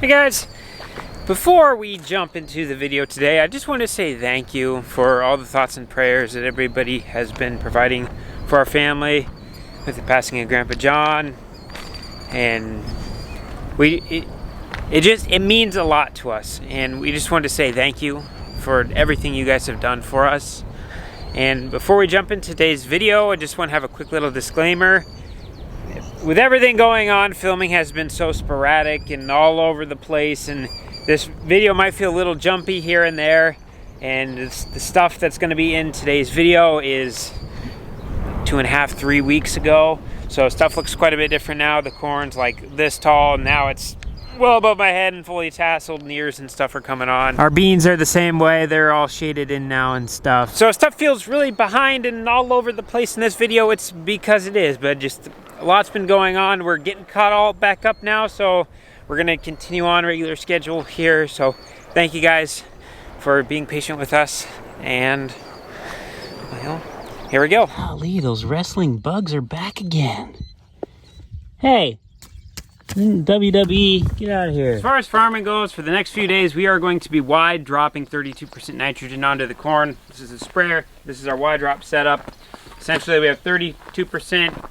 Hey guys, before we jump into the video today, I just want to say thank you for all the thoughts and prayers that everybody has been providing for our family with the passing of Grandpa John. And it means a lot to us, and we just want to say thank you for everything you guys have done for us. And before we jump into today's video, I just want to have a quick little disclaimer. With everything going on, filming has been so sporadic and all over the place, and this video might feel a little jumpy here and there. And the stuff that's going to be in today's video is 2.5, 3 weeks ago. So stuff looks quite a bit different now. The corn's like this tall, and now it's well above my head and fully tasseled, and ears and stuff are coming on. Our beans are the same way. They're all shaded in now and stuff. So stuff feels really behind and all over the place in this video. It's because it is, but just a lot's been going on. We're getting caught all back up now, so we're gonna continue on regular schedule here. So thank you guys for being patient with us, and well, here we go. Golly, those wrestling bugs are back again. Hey, WWE, get out of here. As far as farming goes, for the next few days, we are going to be wide dropping 32% nitrogen onto the corn. This is a sprayer. This is our YDrop setup. Essentially, we have 32%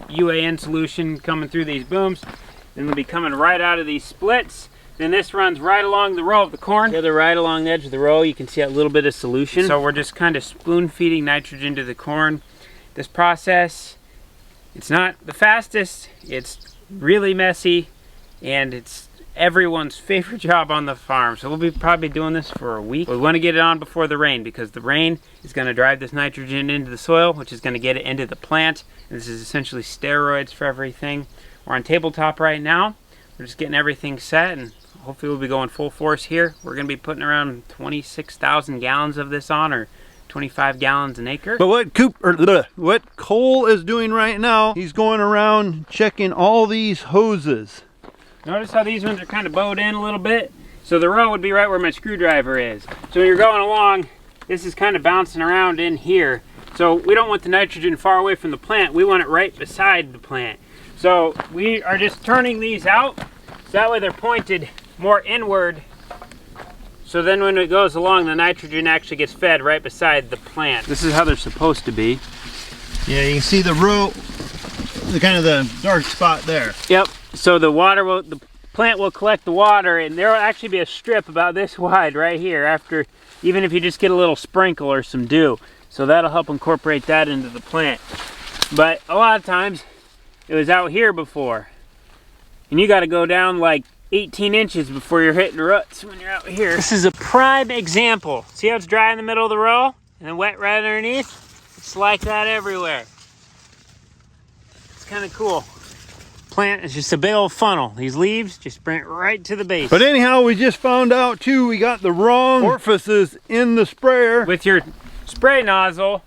UAN solution coming through these booms. Then it'll be coming right out of these splits. Then this runs right along the row of the corn. The other right along the edge of the row, you can see a little bit of solution. So we're just kind of spoon feeding nitrogen to the corn. This process, it's not the fastest, it's really messy, and it's everyone's favorite job on the farm. So we'll be probably doing this for a week. We want to get it on before the rain, because the rain is going to drive this nitrogen into the soil, which is going to get it into the plant. And this is essentially steroids for everything. We're on tabletop right now. We're just getting everything set, and hopefully we'll be going full force here. We're going to be putting around 26,000 gallons of this on, or 25 gallons an acre. But what Cole is doing right now, he's going around checking all these hoses. Notice how these ones are kind of bowed in a little bit? So the row would be right where my screwdriver is. So when you're going along, this is kind of bouncing around in here. So we don't want the nitrogen far away from the plant. We want it right beside the plant. So we are just turning these out, so that way they're pointed more inward. So then when it goes along, the nitrogen actually gets fed right beside the plant. This is how they're supposed to be. Yeah, you can see the row, the kind of the dark spot there. Yep. So the plant will collect the water, and there will actually be a strip about this wide right here after, even if you just get a little sprinkle or some dew. So that'll help incorporate that into the plant. But a lot of times it was out here before, and you got to go down like 18 inches before you're hitting roots when you're out here. This is a prime example. See how it's dry in the middle of the row and then wet right underneath? It's like that everywhere. It's kind of cool. Plant is just a big old funnel. These leaves just bring it right to the base. But anyhow, we just found out too, we got the wrong orifices in the sprayer. With your spray nozzle,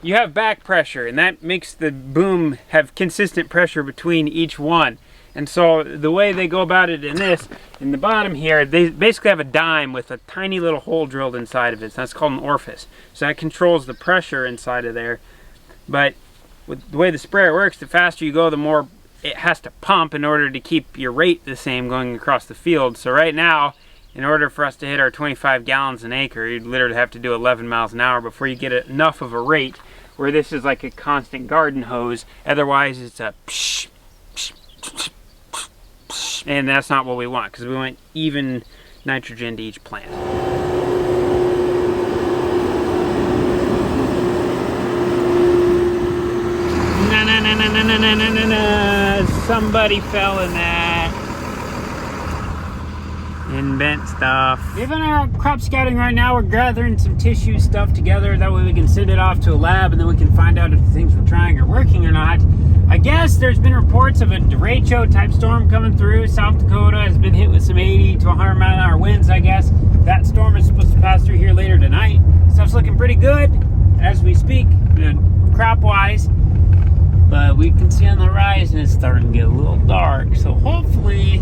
you have back pressure, and that makes the boom have consistent pressure between each one. And so the way they go about it in the bottom here, they basically have a dime with a tiny little hole drilled inside of it. So that's called an orifice. So that controls the pressure inside of there. But with the way the sprayer works, the faster you go, the more it has to pump in order to keep your rate the same going across the field. So right now, in order for us to hit our 25 gallons an acre, you'd literally have to do 11 miles an hour before you get enough of a rate where this is like a constant garden hose. Otherwise, it's a psh, psh, psh, psh, psh, and that's not what we want, because we want even nitrogen to each plant. No, somebody fell in that and bent stuff. Even our crop scouting right now, we're gathering some tissue stuff together. That way we can send it off to a lab, and then we can find out if the things we're trying are working or not. I guess there's been reports of a derecho type storm coming through. South Dakota has been hit with some 80 to 100 mile an hour winds, I guess. That storm is supposed to pass through here later tonight. Stuff's looking pretty good as we speak, crop wise. But we can see on the horizon it's starting to get a little dark, so hopefully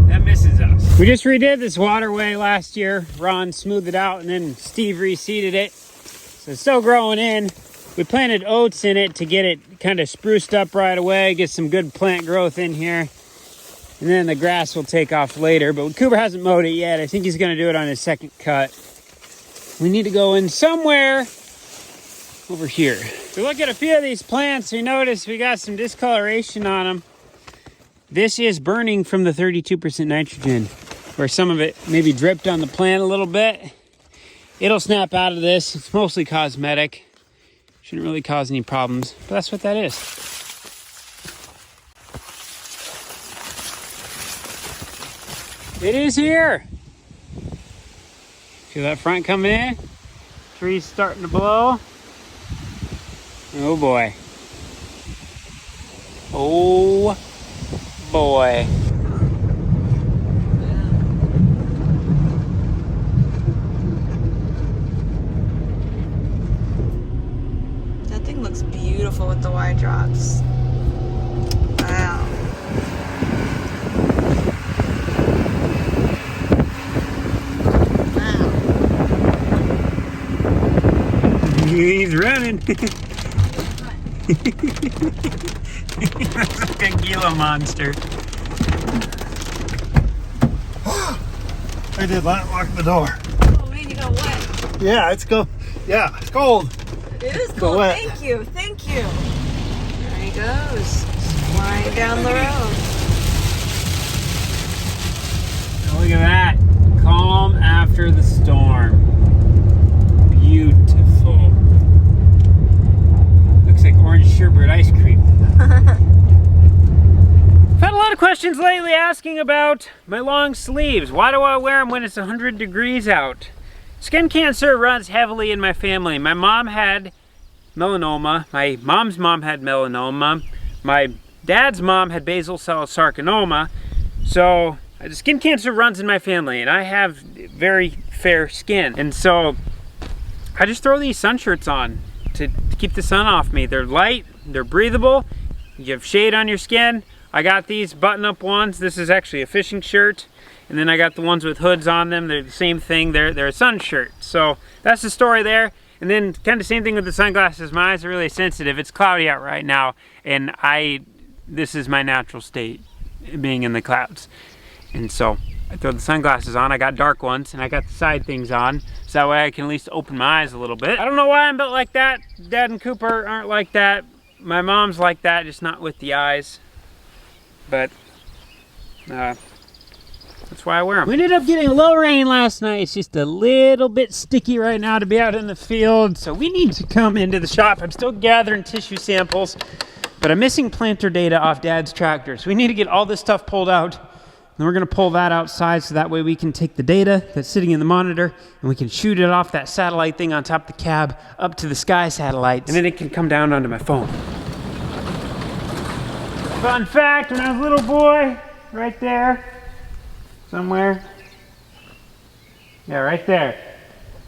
that misses us. We just redid this waterway last year. Ron smoothed it out, and then Steve reseeded it. So it's still growing in. We planted oats in it to get it kind of spruced up right away, get some good plant growth in here. And then the grass will take off later, but Cooper hasn't mowed it yet. I think he's gonna do it on his second cut. We need to go in somewhere over here. If we look at a few of these plants, we notice we got some discoloration on them. This is burning from the 32% nitrogen, where some of it maybe dripped on the plant a little bit. It'll snap out of this. It's mostly cosmetic. Shouldn't really cause any problems, but that's what that is. It is here. Feel that front coming in? Trees starting to blow. Oh boy. Oh boy. That thing looks beautiful with the YDrops. Wow. He's running. That's like a Gila monster. I did not lock the door. Oh man, you got wet. Yeah, it's cold. Yeah, it's cold. It is cold. wet. Thank you. Thank you. There he goes. Flying down the road. Look at that. Calm after the storm. Beautiful. Looks like orange sherbet ice cream. I've had a lot of questions lately asking about my long sleeves. Why do I wear them when it's 100 degrees out? Skin cancer runs heavily in my family. My mom had melanoma. My mom's mom had melanoma. My dad's mom had basal cell carcinoma. So skin cancer runs in my family, and I have very fair skin. And so I just throw these sun shirts on to keep the sun off me. They're light, they're breathable, you have shade on your skin. I got these button-up ones. This is actually a fishing shirt. And then I got the ones with hoods on them. They're the same thing. They're a sun shirt. So that's the story there. And then kind of same thing with the sunglasses. My eyes are really sensitive. It's cloudy out right now, and this is my natural state, being in the clouds. And so I throw the sunglasses on. I got dark ones, and I got the side things on, so that way I can at least open my eyes a little bit. I don't know why I'm built like that. Dad and Cooper aren't like that. My mom's like that, just not with the eyes. But that's why I wear them. We ended up getting a little rain last night. It's just a little bit sticky right now to be out in the field, so we need to come into the shop. I'm still gathering tissue samples, but I'm missing planter data off Dad's tractor, so we need to get all this stuff pulled out. And we're going to pull that outside so that way we can take the data that's sitting in the monitor and we can shoot it off that satellite thing on top of the cab up to the sky satellite, and then it can come down onto my phone. Fun fact, when I was a little boy, right there, somewhere, yeah, right there,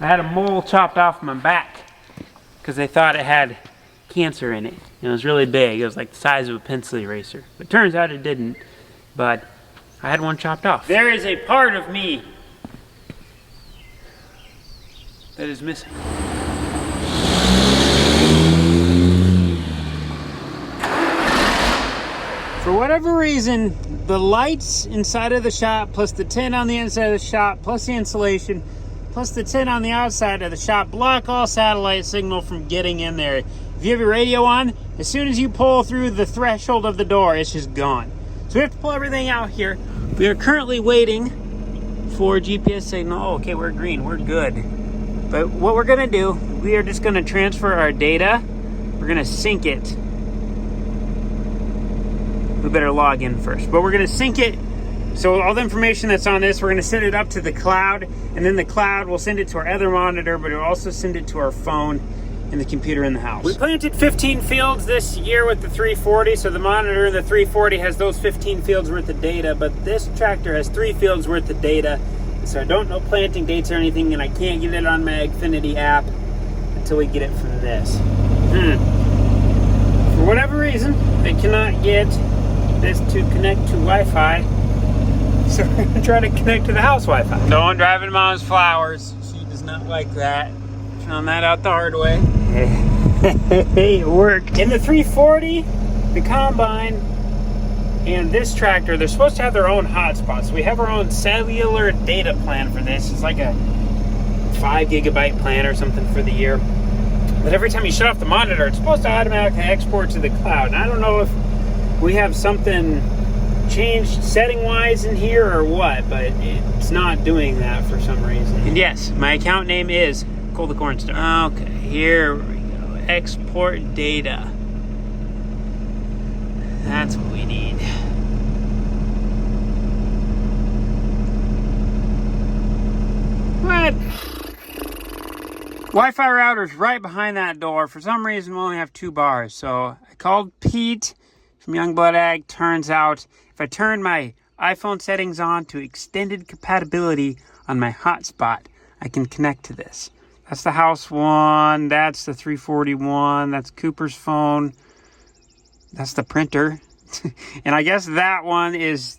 I had a mole chopped off my back because they thought it had cancer in it. It was really big. It was like the size of a pencil eraser. But turns out it didn't, but I had one chopped off. There is a part of me that is missing. For whatever reason, the lights inside of the shop, plus the tent on the inside of the shop, plus the insulation, plus the tent on the outside of the shop block all satellite signal from getting in there. If you have your radio on, as soon as you pull through the threshold of the door, it's just gone. So we have to pull everything out here. We are currently waiting for GPS signal. Oh, okay, we're green, we're good. But what we're gonna do, we are just gonna transfer our data. We're gonna sync it. We better log in first, but we're gonna sync it. So all the information that's on this, we're gonna send it up to the cloud, and then the cloud will send it to our other monitor, but it'll also send it to our phone and the computer in the house. We planted 15 fields this year with the 340, so the monitor in the 340 has those 15 fields worth of data, but this tractor has 3 fields worth of data, so I don't know planting dates or anything, and I can't get it on my Xfinity app until we get it from this. For whatever reason, I cannot get this to connect to Wi-Fi, so we're gonna try to connect to the house Wi-Fi. Don't drive in Mom's flowers. She does not like that. Found that out the hard way. Hey, it worked. In the 340, the combine And this tractor, they're supposed to have their own hotspots. We have our own cellular data plan for this. It's like a 5 gigabyte plan or something for the year. But every time you shut off the monitor, it's supposed to automatically export to the cloud. And I don't know if we have something changed setting-wise in here or what, but it's not doing that for some reason. And yes, my account name is Cole the Corn Star. Okay, here we go. Export data. That's what we need. What? Wi-Fi router's right behind that door. For some reason, we only have 2 bars. So I called Pete from Youngblood Ag. Turns out, if I turn my iPhone settings on to extended compatibility on my hotspot, I can connect to this. That's the house one. That's the 341. That's Cooper's phone. That's the printer. And I guess that one is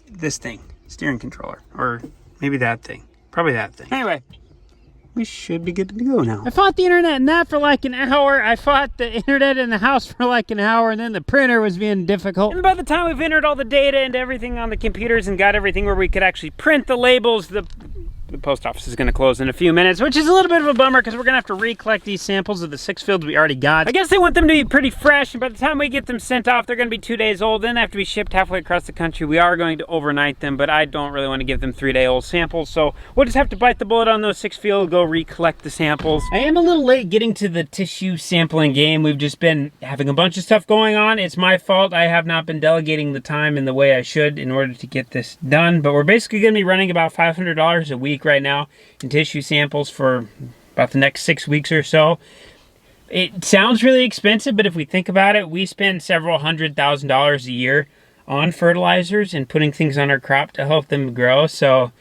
this thing, steering controller. Or maybe that thing. Probably that thing. Anyway, we should be good to go now. I fought the internet and that for like an hour. I fought the internet in the house for like an hour, and then the printer was being difficult. And by the time we've entered all the data and everything on the computers and got everything where we could actually print the labels, the post office is going to close in a few minutes, which is a little bit of a bummer because we're going to have to recollect these samples of the 6 fields we already got. I guess they want them to be pretty fresh, and by the time we get them sent off, they're going to be 2 days old. Then they have to be shipped halfway across the country. We are going to overnight them, but I don't really want to give them 3-day-old samples, so we'll just have to bite the bullet on those 6 fields, go recollect the samples. I am a little late getting to the tissue sampling game. We've just been having a bunch of stuff going on. It's my fault. I have not been delegating the time in the way I should in order to get this done, but we're basically going to be running about $500 a week right now in tissue samples for about the next 6 weeks or so. It sounds really expensive, but if we think about it, we spend several $100,000 a year on fertilizers and putting things on our crop to help them grow. So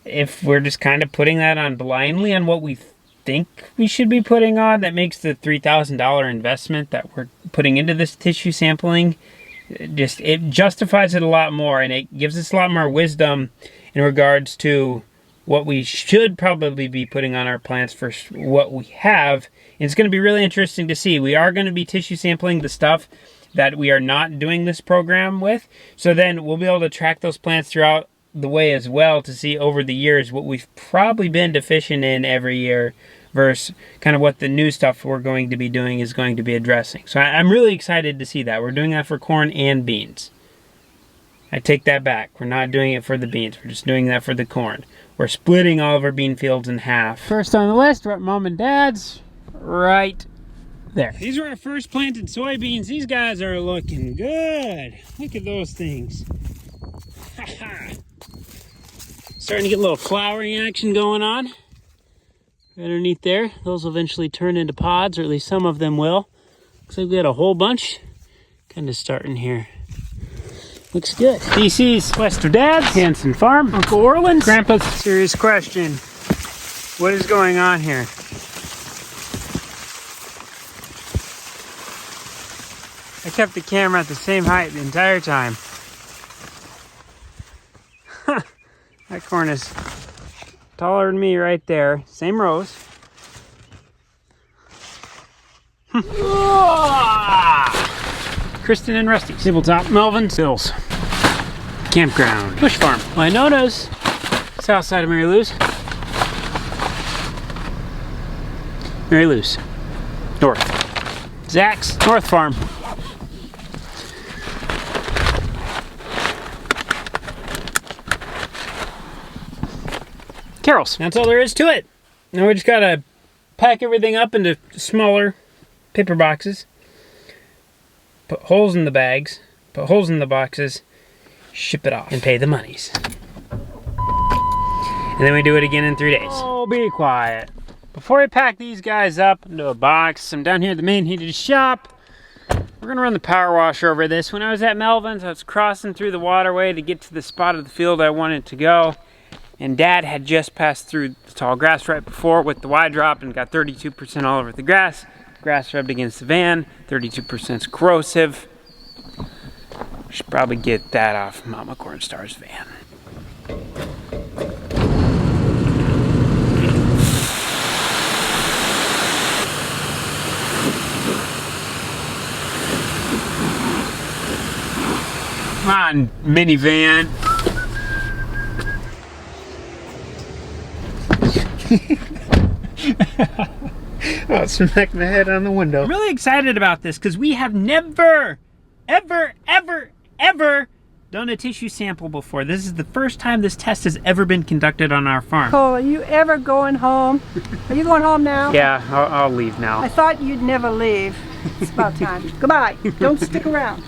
if we're just kind of putting that on blindly on what we think we should be putting on, that makes the $3,000 investment that we're putting into this tissue sampling, it justifies it a lot more, and it gives us a lot more wisdom in regards to what we should probably be putting on our plants for what we have. And it's going to be really interesting to see. We are going to be tissue sampling the stuff that we are not doing this program with. So then we'll be able to track those plants throughout the way as well to see over the years what we've probably been deficient in every year versus kind of what the new stuff we're going to be doing is going to be addressing. So I'm really excited to see that. We're doing that for corn and beans. I take that back. We're not doing it for the beans. We're just doing that for the corn. We're splitting all of our bean fields in half. First on the list, we're at Mom and Dad's right there. These are our first planted soybeans. These guys are looking good. Look at those things. Starting to get a little flowering action going on underneath there. Those will eventually turn into pods, or at least some of them will. Looks like we got a whole bunch kind of starting here. Looks good. DC's Wester Dad's, Hanson Farm, Uncle Orland's, Grandpa's. Serious question. What is going on here? I kept the camera at the same height the entire time. That corn is taller than me right there. Same rows. Kristen and Rusty. Tabletop. Melvin. Bill's. Campground. Bush Farm. Wynona's. South side of Mary Lou's. Mary Lou's. North. Zach's. North Farm. Carol's. That's all there is to it. Now we just gotta pack everything up into smaller paper boxes. Put holes in the bags, put holes in the boxes, ship it off, and pay the monies. And then we do it again in 3 days. Oh, be quiet. Before I pack these guys up into a box, I'm down here at the main heated shop. We're gonna run the power washer over this. When I was at Melvin's, I was crossing through the waterway to get to the spot of the field I wanted to go. And Dad had just passed through the tall grass right before with the YDrop and got 32% all over the grass. Grass rubbed against the van, 32% is corrosive. Should probably get that off Mama Cornstar's van. on, minivan. Oh, smacked my head on the window. I'm really excited about this because we have never, ever, ever, ever done a tissue sample before. This is the first time this test has ever been conducted on our farm. Cole, are you ever going home? Are you going home now? Yeah, I'll leave now. I thought you'd never leave. It's about time. Goodbye. Don't stick around.